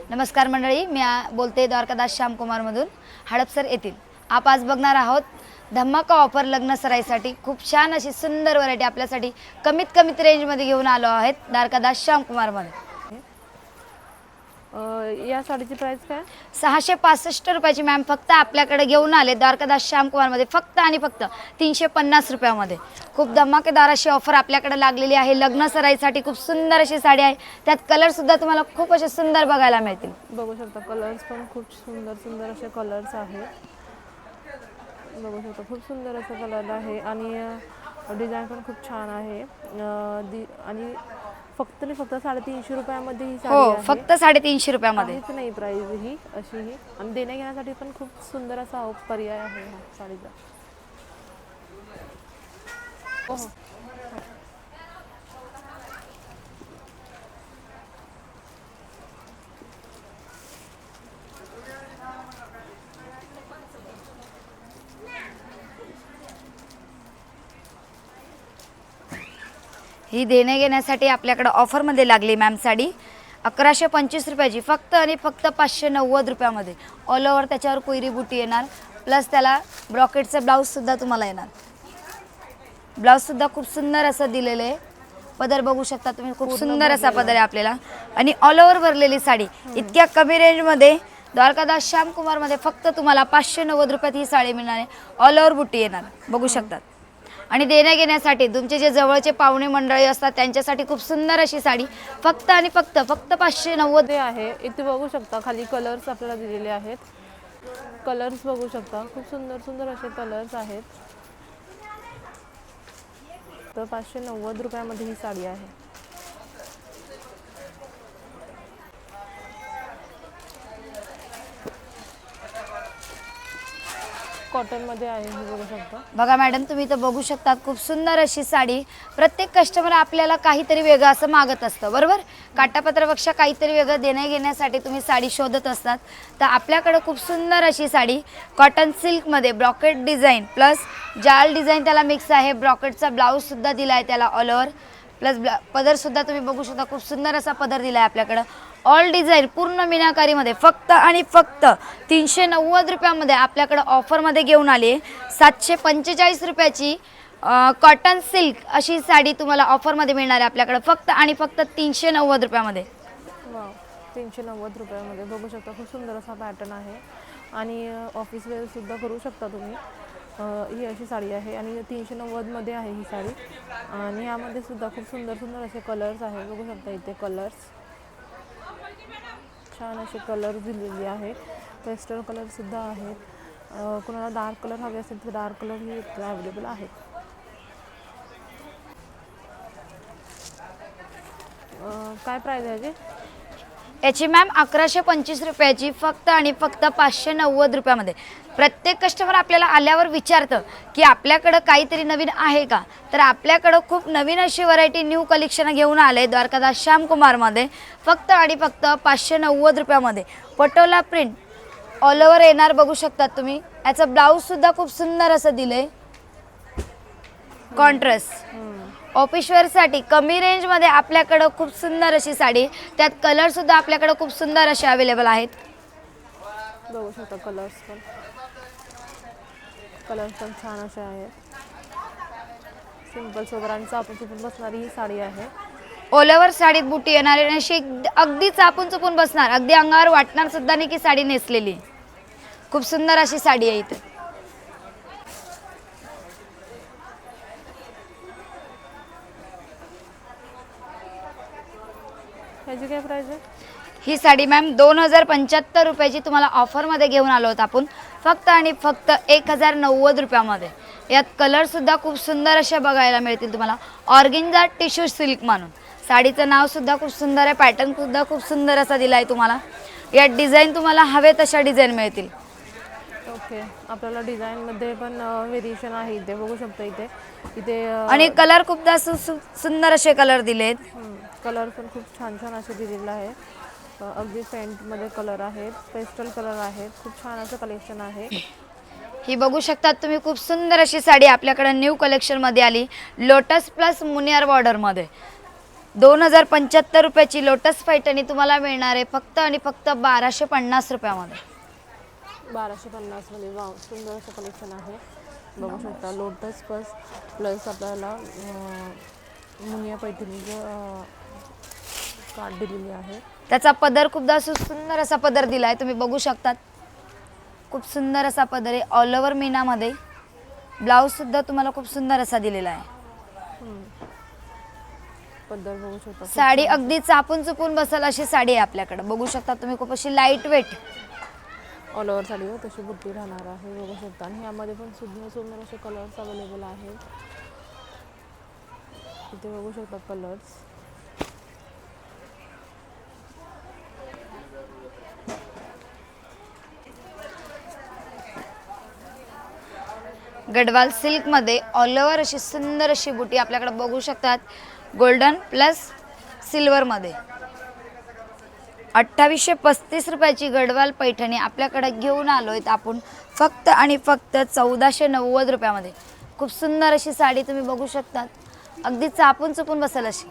नमस्कार मंडळी, मी बोलते द्वारकादास श्यामकुमारमधून हडपसर येथील. आप आज बघणार आहोत धमाका ऑफर लग्न सराईसाठी खूप छान अशी सुंदर व्हरायटी आपल्यासाठी कमीत रेंजमध्ये घेऊन आलो आहेत द्वारकादास श्यामकुमारमध्ये. या साडीची प्राइस काय? 665 रुपयाची मॅम. फक्त आपल्याकडे घेऊन आले द्वारकादास श्यामकुमारमध्ये फक्त आणि फक्त 350 रुपयामध्ये. खूप धमाकेदार अशी ऑफर आपल्याकडे लागलेली आहे. लग्न सराईसाठी खूप सुंदर अशी साडी आहे. त्यात कलर सुद्धा तुम्हाला खूप असे सुंदर बघायला मिळतील. बघू शकता कलर्स पण खूप सुंदर असे कलर्स आहेत. बघू शकता खूप सुंदर असा कलर आहे आणि डिझाईन पण खूप छान आहे. आणि फक्त 350 रुपयामध्ये ही साडी आहे. फक्त 350 रुपयामध्ये. काहीच नाही प्राइस ही अशी ही. आणि देण्या घेण्यासाठी पण खूप सुंदर असा पर्याय आहे हा साडीचा. ही देणे घेण्यासाठी आपल्याकडे ऑफरमध्ये लागली मॅम साडी 1125 रुपयाची फक्त आणि फक्त 590 रुपयामध्ये. ऑल ओव्हर त्याच्यावर कोयरी बुटी येणार, प्लस त्याला ब्रॉकेटचं ब्लाऊजसुद्धा तुम्हाला येणार. ब्लाऊजसुद्धा खूप सुंदर असं दिलेलं आहे. पदर बघू शकता तुम्ही, खूप सुंदर असा पदर आहे आपल्याला. आणि ऑल ओव्हर भरलेली साडी इतक्या कमी रेंजमध्ये द्वारकादास श्यामकुमारमध्ये फक्त तुम्हाला 590 रुपयात ही साडी मिळणार आहे. ऑल ओव्हर बुटी येणार बघू शकतात. आणि देण्या घेण्यासाठी तुमचे जे जवळचे पाहुणे मंडळी असतात त्यांच्यासाठी खूप सुंदर अशी साडी फक्त आणि फक्त 590 आहे. इथे बघू शकता खाली कलर्स आपल्याला दिलेले आहेत. कलर्स बघू शकता खूप सुंदर असे कलर्स आहेत. तर 590 रुपयामध्ये ही साडी आहे. कॉटन मध्ये आहे हे बघू शकता. बघा मॅडम, तुम्ही तर बघू शकतात खूप सुंदर अशी साडी. प्रत्येक कस्टमर आपल्याला काहीतरी वेगळं असं मागत असतं, बरोबर. काटापत्रापेक्षा काहीतरी वेगळं देण्या घेण्यासाठी तुम्ही साडी शोधत असतात. तर आपल्याकडे खूप सुंदर अशी साडी कॉटन सिल्कमध्ये ब्रॉकेट डिझाईन प्लस जाल डिझाईन त्याला मिक्स आहे. ब्रॉकेटचा ब्लाऊजसुद्धा दिला आहे त्याला ऑल ओव्हर, प्लस पदरसुद्धा तुम्ही बघू शकता खूप सुंदर असा पदर दिला आहे आपल्याकडं. ऑल डिझाईन पूर्ण मीनाकारीमध्ये फक्त आणि फक्त 390 रुपयामध्ये आपल्याकडं ऑफरमध्ये घेऊन आली. 745 रुपयाची कॉटन सिल्क अशी साडी तुम्हाला ऑफरमध्ये मिळणार आहे आपल्याकडं फक्त आणि फक्त 390 रुपयामध्ये. 390 रुपयामध्ये बघू शकता खूप सुंदर असा पॅटर्न आहे. आणि ऑफिस वेअर सुद्धा करू शकता तुम्ही. ही अशी साडी आहे आणि 390 मध्ये आहे ही साडी. आणि यामध्ये सुद्धा खूप सुंदर असे कलर्स आहेत. बघू शकता इथे कलर्स छान असे कलर दिलेले आहे. पेस्टल कलर सुद्धा आहेत. कोणाला डार्क कलर हवे असेल तर डार्क कलर ही इथे अवेलेबल आहेत. काय प्राइस आहे याची मॅम 1125 रुपयाची फक्त आणि फक्त 590 रुपयामध्ये. प्रत्येक कस्टमर आपल्याला आल्यावर विचारतं की आपल्याकडं काहीतरी नवीन आहे का. तर आपल्याकडं खूप नवीन अशी व्हरायटी न्यू कलेक्शन घेऊन आले द्वारकादास श्यामकुमारमध्ये फक्त आणि फक्त 590 रुपयामध्ये. पटोला प्रिंट ऑल ओव्हर येणार बघू शकतात तुम्ही. याचं ब्लाऊजसुद्धा खूप सुंदर असं दिलं आहे कॉन्ट्रास्ट. ऑफिसवेअरसाठी कमी रेंजमध्ये आपल्याकडं खूप सुंदर अशी साडी, त्यात कलरसुद्धा आपल्याकडं खूप सुंदर असे अवेलेबल आहेत. बघू शकता कलर्स पण छान असे आहेत. सिंपल सोबरांचा चापून बसणारी ही साडी आहे. ऑल ओव्हर साडीत बुटी येणार आणि अशी अगदी चापून चुपून बसणार, अगदी अंगावर वाटणार सुद्धा नाही की साडी नेसलेली. खूप सुंदर अशी साडी आहे इथे. ह्याची काय प्राइस आहे? ही साडी मॅम 2075 रुपयाची तुम्हाला ऑफरमध्ये घेऊन आलो होतो आपण फक्त आणि फक्त 1090 रुपयामध्ये. यात कलरसुद्धा खूप सुंदर असे बघायला मिळतील तुम्हाला. ऑर्गेन्झा टिश्यू सिल्क म्हणून साडीचं नावसुद्धा खूप सुंदर आहे. पॅटर्नसुद्धा खूप सुंदर असा दिला आहे तुम्हाला. यात डिझाईन तुम्हाला हवे तशा डिझाईन मिळतील. ओके, आपल्याला डिझाईनमध्ये पण व्हेरिएशन आहे इथे बघू शकता. इथे आणि कलर खूप जास्त सुंदर असे कलर दिलेत. कलर पण खूप छान असे दिलेला आहे. अगदी पेंटमध्ये कलर आहेत, पेस्टल कलर आहेत. खूप छान असं कलेक्शन आहे. ही बघू शकता तुम्ही खूप सुंदर अशी साडी आपल्याकडे न्यू कलेक्शन मध्ये आली लोटस प्लस मुनियर बॉर्डर मध्ये. 2075 रुपयाची लोटस पैठणी तुम्हाला मिळणार आहे फक्त आणि फक्त 1250 रुपयामध्ये. 1250 मध्ये वाव सुंदर असं कलेक्शन आहे. बघू शकता लोटस प्लस आपल्याला मुनिया पैठणीचं कार्ड दिलेली आहे. त्याचा पदर खूपदा सुंदर असा पदर दिला आहे, तुम्ही बघू शकतात. खूप सुंदर असा पदर आहे ऑल ओव्हर मीनामध्ये. ब्लाऊज सुद्धा तुम्हाला खूप सुंदर असा दिलेला आहे. पदर बघू शकता. साडी अगदी चापून चुपून बसेल अशी साडी आहे आपल्याकडे. बघू शकता तुम्ही, खूप अशी लाईट वेट ऑल ओव्हर साडीवर तशी बुट्टी राहणार आहे. बघू शकता. आणि यामध्ये पण सुंदर सुंदर असे कलर्स अवेलेबल आहेत. इथे बघू शकता कलर्स. गडवाल सिल्कमध्ये ऑल ओव्हर अशी सुंदर अशी बुटी आपल्याकडे बघू शकतात. गोल्डन प्लस सिल्वरमध्ये 2835 रुपयाची गडवाल पैठणी आपल्याकडे घेऊन आलो आहेत आपण फक्त आणि फक्त 1490 रुपयामध्ये. खूप सुंदर अशी साडी तुम्ही बघू शकतात. अगदी चापून चुपून बसेल अशी.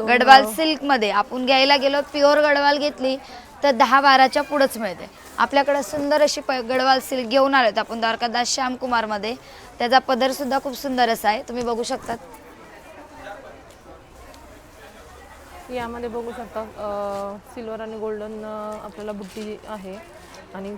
गडवाल सिल्कमध्ये आपण घ्यायला गेलो प्युअर गडवाल घेतली तर 10-12च्या पुढंच मिळते. आपल्याकडे सुंदर अशी गडवाल सिल्क घेऊन आलोत आपण द्वारकादास श्यामकुमारमध्ये. त्याचा पदर सुद्धा खूप सुंदर असा आहे, तुम्ही बघू शकतात. यामध्ये बघू शकता सिल्वर आणि गोल्डन आपल्याला बुट्टी आहे. आणि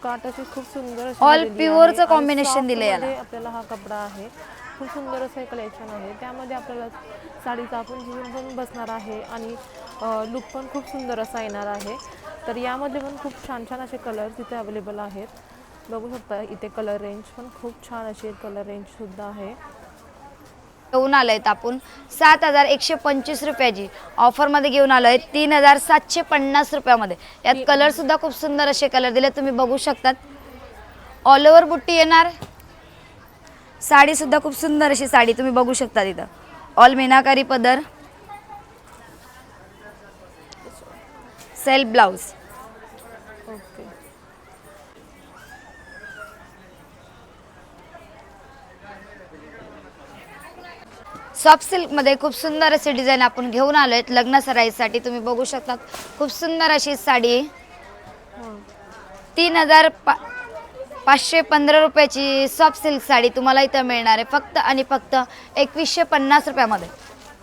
काट अशी खूप सुंदर अशी ऑल दिलेली आहे. प्युअरचं आणि कॉम्बिनेशन दिले याला. softमध्ये आपल्याला हा कपडा आहे. खूप सुंदर असं कलेक्शन आहे. त्यामध्ये आपल्याला साडी चापून घेऊन पण बसणार आहे आणि लुक पण खूप सुंदर असा येणार आहे. तर यामध्ये पण खूप छान छान असे कलर्स इथे अवेलेबल आहेत. बघू शकता इथे कलर रेंज पण खूप छान अशी कलर रेंज सुद्धा आहे. घेऊन आलोय आपण 7125 रुपयाची ऑफरमध्ये घेऊन आलोय 3750 रुपयामध्ये. यात कलर सुद्धा खूप सुंदर असे कलर दिले, तुम्ही बघू शकतात. ऑल ओव्हर बुट्टी येणार. साडी सुद्धा खूप सुंदर अशी साडी तुम्ही बघू शकता. इथं ऑल मीनाकारी पदर, सेल्फ ब्लाउज. ओके. सॉफ्ट सिल्कमध्ये खूप सुंदर असे डिझाईन आपण घेऊन आलो आहेत लग्न सराईसाठी. तुम्ही बघू शकता खूप सुंदर अशी साडी 3515 रुपयाची सॉफ्ट सिल्क साडी तुम्हाला इथं मिळणार आहे फक्त आणि फक्त 2150 रुपयामध्ये.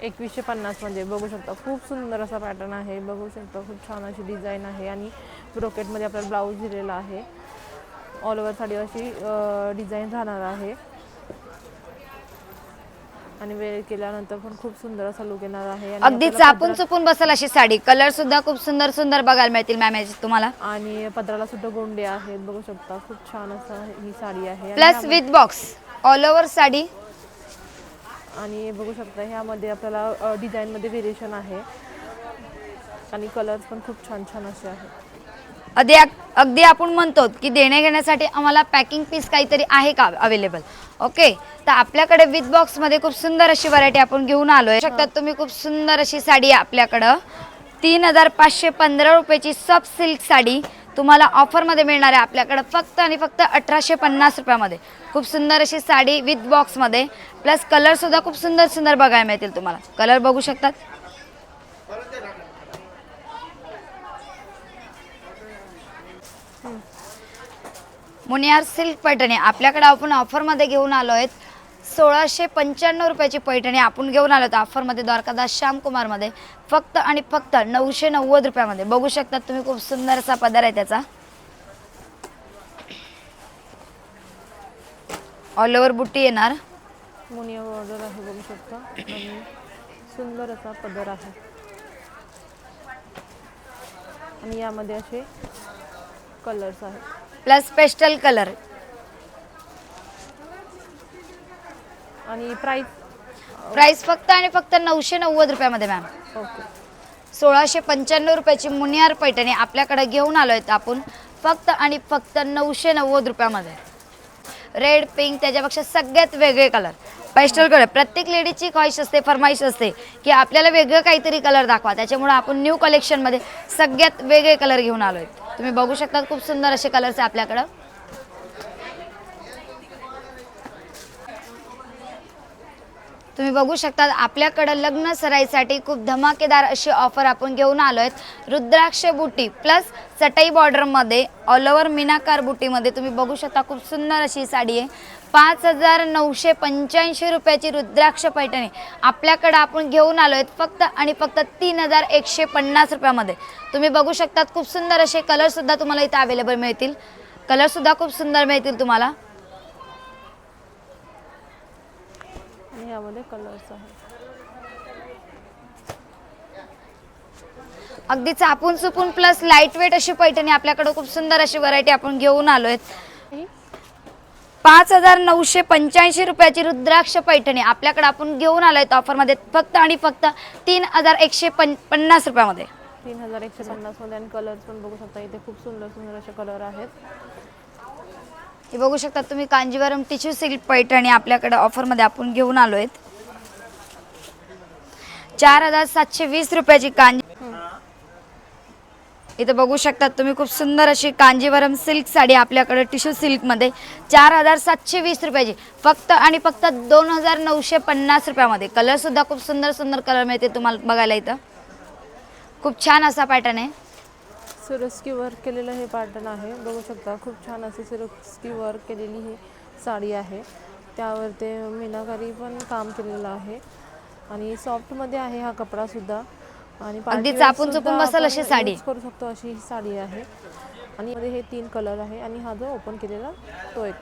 2150 मध्ये बघू शकता खूप सुंदर असा पॅटर्न आहे. बघू शकता खूप छान अशी डिझाईन आहे. आणि ब्रोकेटमध्ये आपल्याला ब्लाऊज दिलेला आहे. ऑल ओव्हर साडी अशी डिझाईन राहणार आहे. आणि वेअर केल्यानंतर पण खूप सुंदर असा लुक येणार आहे. अगदी चापून चुपून बसेल अशी साडी. कलर सुद्धा खूप सुंदर सुंदर बघायला मिळतील मॅम याची तुम्हाला. आणि पदराला सुद्धा गोंडे आहेत. बघू शकता खूप छान असं ही साडी आहे. Plus with box all over sari. आणि बघू शकता ह्यामध्ये आपल्याला डिझाईनमध्ये व्हेरिएशन आहे. आणि कलर्स पण खूप छान छान असे आहेत. अगदी आपण म्हणतो की देणे घेण्यासाठी आम्हाला पॅकिंग पीस काहीतरी आहे का अवेलेबल. ओके, तर आपल्याकडे विथ बॉक्समध्ये खूप सुंदर अशी व्हरायटी आपण घेऊन आलोय. शकतात तुम्ही खूप सुंदर अशी साडी आहे आपल्याकडं 3515 रुपयाची सॉफ्ट सिल्क साडी तुम्हाला ऑफरमध्ये मिळणार आहे आपल्याकडं फक्त आणि फक्त 1850 रुपयामध्ये. खूप सुंदर अशी साडी विथ बॉक्समध्ये. प्लस कलर सुद्धा खूप सुंदर सुंदर बघायला मिळतील तुम्हाला. कलर बघू शकतात. मुनियार सिल्क पैठणी आपल्याकडे आपण ऑफरमध्ये घेऊन आलो आहेत 1695 रुपयाची पैठणी आपण घेऊन आलो आहोत ऑफरमध्ये द्वारकादास श्यामकुमारमध्ये फक्त आणि फक्त 990 रुपयामध्ये. बघू शकतात तुम्ही खूप सुंदर असा पदर आहे त्याचा. ऑल ओव्हर बुट्टी येणार. मुनिया बॉर्डर आहे बघू शकता. आणि सुंदर असा पदर आहे. आणि यामध्ये असे कलर्स आहेत. Plus pastel colour. आणि प्राइस फक्त आणि फक्त 990 रुपयामध्ये मॅम. ओके. 1695 रुपयाची मुनियार पैठणी आपल्याकडे घेऊन आलो आहेत आपण फक्त आणि फक्त 990 रुपयामध्ये. रेड पिंक त्याच्यापेक्षा सगळ्यात वेगळे कलर पेस्टल कलर. प्रत्येक लेडीजची ख्वाहिश असते, फरमाईश असते की आपल्याला वेगळं काहीतरी कलर दाखवा. त्याच्यामुळे आपण न्यू कलेक्शनमध्ये सगळ्यात वेगळे कलर घेऊन आलो आहेत. तुम्ही बघू शकता खूप सुंदर असे कलर्स आहे आपल्याकडं. तुम्ही बघू शकता आपल्याकडे लग्न सराईसाठी खूप धमाकेदार अशी ऑफर आपण घेऊन आलो आहेत। रुद्राक्ष बुटी प्लस चटई बॉर्डरमध्ये ऑल ओव्हर मीनाकार बुटीमध्ये तुम्ही बघू शकता खूप सुंदर अशी साडी आहे। 5,985 रुपयाची रुद्राक्ष पैठणी आपल्याकडे आपण घेऊन आलो आहेत फक्त आणि फक्त 3,150 रुपयामध्ये। तुम्ही बघू शकता खूप सुंदर असे कलरसुद्धा तुम्हाला इथे अवेलेबल मिळतील, कलरसुद्धा खूप सुंदर मिळतील तुम्हाला। आणि यामध्ये कलर्स आहे। अगदी चापून चुपून प्लस लाईट वेट अशी पैठणी आपल्याकडे खूप सुंदर अशी व्हरायटी आपण घेऊन आलोय। 5,985 रुपयाची रुद्राक्ष पैठणी आपल्याकडे आपण घेऊन आलोय ऑफरमध्ये फक्त आणि फक्त 3,150 रुपयामध्ये। 3,150 मध्ये आणि कलर्स पण बघू शकता इथे खूप सुंदर सुंदर असे कलर आहेत। हे बघू शकता तुम्ही कांजीवरम टिश्यू सिल्क पैठणी आपल्याकडे ऑफरमध्ये आपण घेऊन आलोय 4,720 रुपयाची कांजी। इथे बघू शकता तुम्ही खूप सुंदर अशी कांजीवरम सिल्क साडी आपल्याकडे टिश्यू सिल्क मध्ये 4,720 रुपयाची फक्त आणि फक्त 2,950 रुपयामध्ये। कलर सुद्धा खूप सुंदर सुंदर कलर मिळते तुम्हाला बघायला इथं। खूप छान असा पॅटर्न आहे, सिरोस्की वर्क केलेलं हे पॅटर्न आहे। बघू शकता खूप छान असे सिरोस्की वर्क केलेली ही साडी आहे, त्यावर ते मीनाकारी पण काम केलेलं आहे आणि सॉफ्ट मध्ये आहे हा कपडा सुद्धा आणि अगदी चापून चुपून बसेल अशी साडी यूज करू शकतो अशी ही साडी आहे। आणि मध्ये हे 3 कलर आहे आणि हा जो ओपन केलेला तो एक